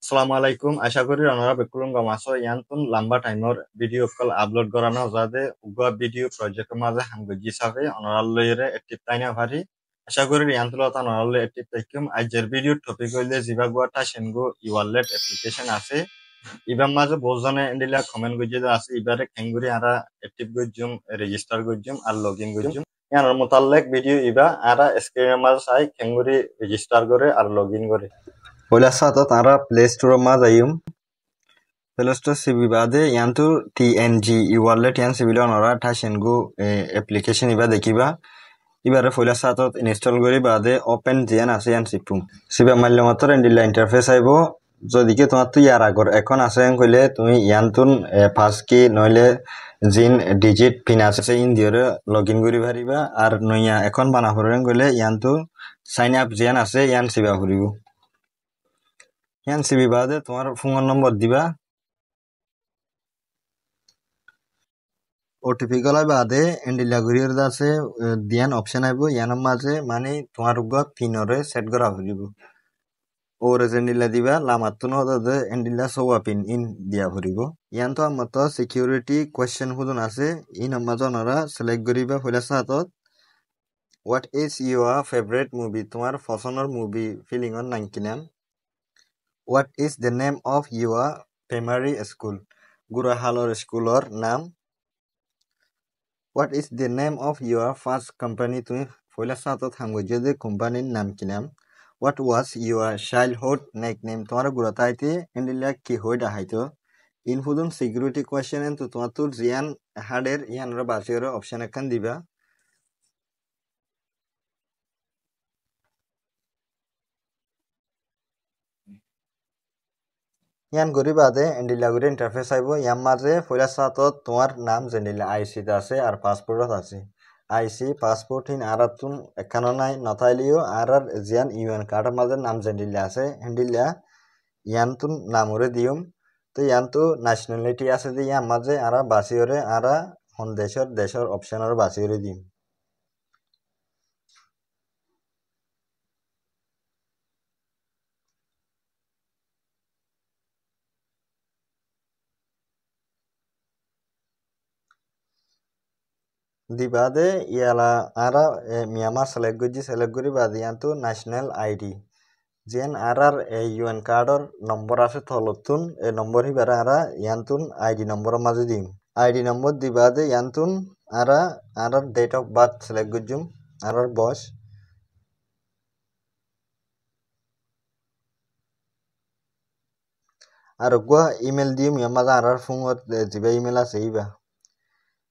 আসসালামু আলাইকুম আশা করি আপনারা বেকুলুম গমাসো ইয়ানতুন লম্বা টাইমর ভিডিও কল আপলোড করানো যাতে উগা ভিডিও প্রজেক্ট মাঝে হামগজি সাফে অনরালয়রে একটিভ তাইনা ভারি আশা করি ইয়ানতুল তা অনরালয় একটিভ তাইকুম আজের ভিডিও টপিক হইলে জিবা গুয়াটা সেনগো ইওয়ালেট অ্যাপ্লিকেশন আছে ইবার মাঝে বহুজনে এন্ডিলা কমেন্ট গজি আছে ইবারে কেঙ্গুরি আরা একটিভ গজুম রেজিস্টার গজুম আর লগইন গজুম ইয়ানোর মোতাল্লেক ভিডিও ইবা আরা স্ক্রিনের মাঝে চাই কেঙ্গুরি রেজিস্টার করে আর লগইন করে পয়লা সাথে তারা প্লে স্টোর মাঝে আইম প্লে স্টোর সিবি বাদে ইয়ান্তু টিএনজি ইওয়ালেট ইয়ান সিবিল অনরা ঠাসেনগু অ্যাপ্লিকেশন ইবা দেখিবা ইবারে পয়লা সাথে ইনস্টল করি বাদে ওপেন জিয়ান আছে ইয়ান সিপুম সিবা মারলে মাত্র এন্ডিলা ইন্টারফেস আইব যদিকে তোমার তুই ইয়ার আগর এখন আছে কইলে তুমি ইয়ান্তুন পাস কি নইলে জিন ডিজিট পিন আছে ইন দিয়রে লগইন করি পারিবা আর নইয়া এখন বানা হরেন কইলে ইয়ান্তু সাইন আপ জিয়ান আছে ইয়ান সিবা করিব ইয়ান সিবি বাদে তোমার ফোন নম্বর দিবা ওটিপি গলা বাদে এন্ডিলা ঘুরিয়ে আছে দিয়ান অপশন আইব ইয়ানোর মাঝে মানে তোমার পিনরে সেট করা হইব ওরে এন্ডিলা দিবা লামাতুন হদে এন্ডিলা সওয়া পিন ইন দিয়া ভরিব ইয়ান তো আমত সিকিউরিটি কোয়েশ্চেন হুদুন আছে ইন মাঝে ওনারা সিলেক্ট করিবা পয়লা সাতত what is your favourite movie তোমার পছন্দের মুভি ফিলিং অন নাকি নাম what is the name of your primary school গুড়া হালর স্কুলর নাম What is the name of your first company? তুমি পয়লা সাতত হামগো যদি কোম্পানির নাম কি নাম? What was your childhood nickname? তোমার গুড়াতা আইতে এন্ডিলা কি হইডা হাইতো? ইনফুদুম সিকিউরিটি কোয়েশ্চেন এন তো তোমার তো জিয়ান হার্ডের ইয়ানরা বাসিওর অপশন একখান দিবা ইয়ান গরি বাদে এন্ডিলা গরি ইন্টারফেস আইব ইয়ান মাঝে পয়লা সাতত তোমার নাম জেন্ডিলা আইসিতে আছে আর পাসপোর্টত আছে আইসি পাসপোর্ট হিন আরাতুন এখানো নাই নথাইলিও আর জিয়ান ইউএন কার্ডের মাঝে নাম জেন্ডিলা আছে হেন্ডিলা ইয়ানতুন নামরে দিউম তো ইয়ান্তু ন্যাশনালিটি আছে যে ইয়ান মাঝে আরা বাসিওরে আরা হন দেশর অপশনের বাসিওরে দিম দি বাদে ইয়ালা আরা মিয়ামার সিলেক্ট করি বাদে ইয়ান্তু ন্যাশনাল আইডি যেন আর ইউএন কার্ডর নম্বর আছে থলতুন এই নম্বর হিবারে আরা ইয়ান্তুন আইডি নম্বরের মাঝে দিম আইডি নম্বর দিবাদে ইয়ান্তুন আর ডেট অফ বার্থ সিলেক্ট করজুম আর বয়স আর গুয়া ইমেল দিম ইয়ার মাঝে আর ফোনত জিবা ইমেল আছে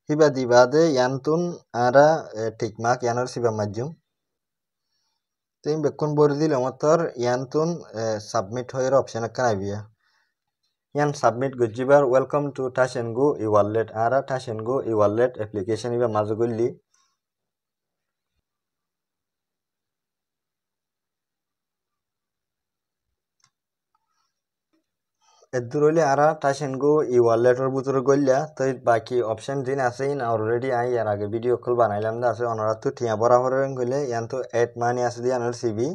হিবা দিবাদে ইয়ান্তুন আরা টিকমার্ক ইয়ানোর সিবা মাধ্যম তুমি বেকুন বরে দিলে আমার ইয়ান্তুন সাবমিট হয়ে অপশন একটা আইবিয়া ইয়ান সাবমিট গজিবার ওয়েলকাম টু টাসেনগো ইওয়ালেট আরা টাসেনগো ইওয়ালেট অ্যাপ্লিকেশন ইবা মাঝে গলি এদুর হইলে আরা টাসেনগো ইওয়ালেটর ভিতরে গলিয়া তো বাকি অপশন দিন আছে ইন অলরেডি আই আর আগে ভিডিও কল বানাইলাম দা আছে অনারা তো টিয়া বড়া হরে গলে ইয়ান তো এড মানি আছে দি আনার সিবি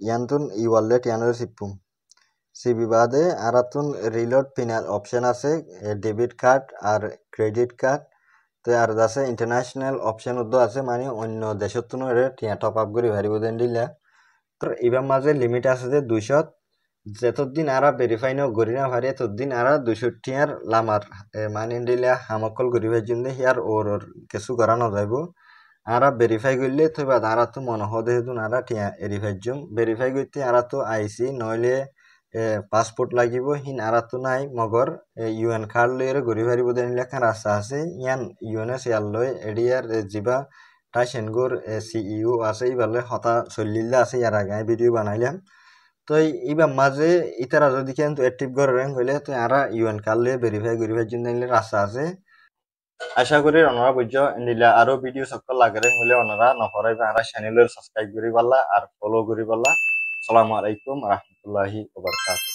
ইয়ান্তুন ইওয়ালেট ইয়ানোর সিপুম সিবি বাদে আরাতুন রিলোড পিনাল অপশন আছে ডেবিট কার্ড আর ক্রেডিট কার্ড তো আর আছে ইন্টারন্যাশনাল অপশন উদ্দ আছে মানে অন্য দেশত তুনো টিয়া টপ আপ করি ভারিব দেন দিলা তো এবার মাঝে লিমিট আছে যে 200 যতদিন আরা ভেরিফাই ন করি না ভারি ততদিন আরা 200 টিয়ার লামার মানে দিলা হামকল করি ভাই জন্য হিয়ার ওর কিছু করা না যাইব আরা ভেরিফাই করলে তো বাদ আরা তো মনে হদে হেতুন আরা টিয়া ভেরিফাই জুম ভেরিফাই করতে আরা তো আইসি নইলে পাসপোর্ট লাগিব হিন আরা তো নাই মগর ইউএন কার্ড লইরে ঘুরি ফারিব দেন লেখা রাস্তা আছে ইয়ান ইউএনএস ইয়ার লই এডিয়ার জিবা টাইসেনগোর সিইও আছে ইবালে হতা চলিল্লা আছে ইয়ার আগে ভিডিও বানাইলাম তো ইবা মাঝে ইতারা যদি কিন্তু অ্যাক্টিভ করেন হইলে তো আরা ইউএন কার্ড লই ভেরিফাই করি ফার জন্য রাস্তা আছে আশা করি ওনারা বুঝছো নিলে আরো ভিডিও সকল লাগে হলে ওনারা নকরাইবে আরা চ্যানেলের সাবস্ক্রাইব করি পারলা আর ফলো করি পারলা আসসালামু আলাইকুম রহমতুল্লাহি ওয়া বারাকাতুহু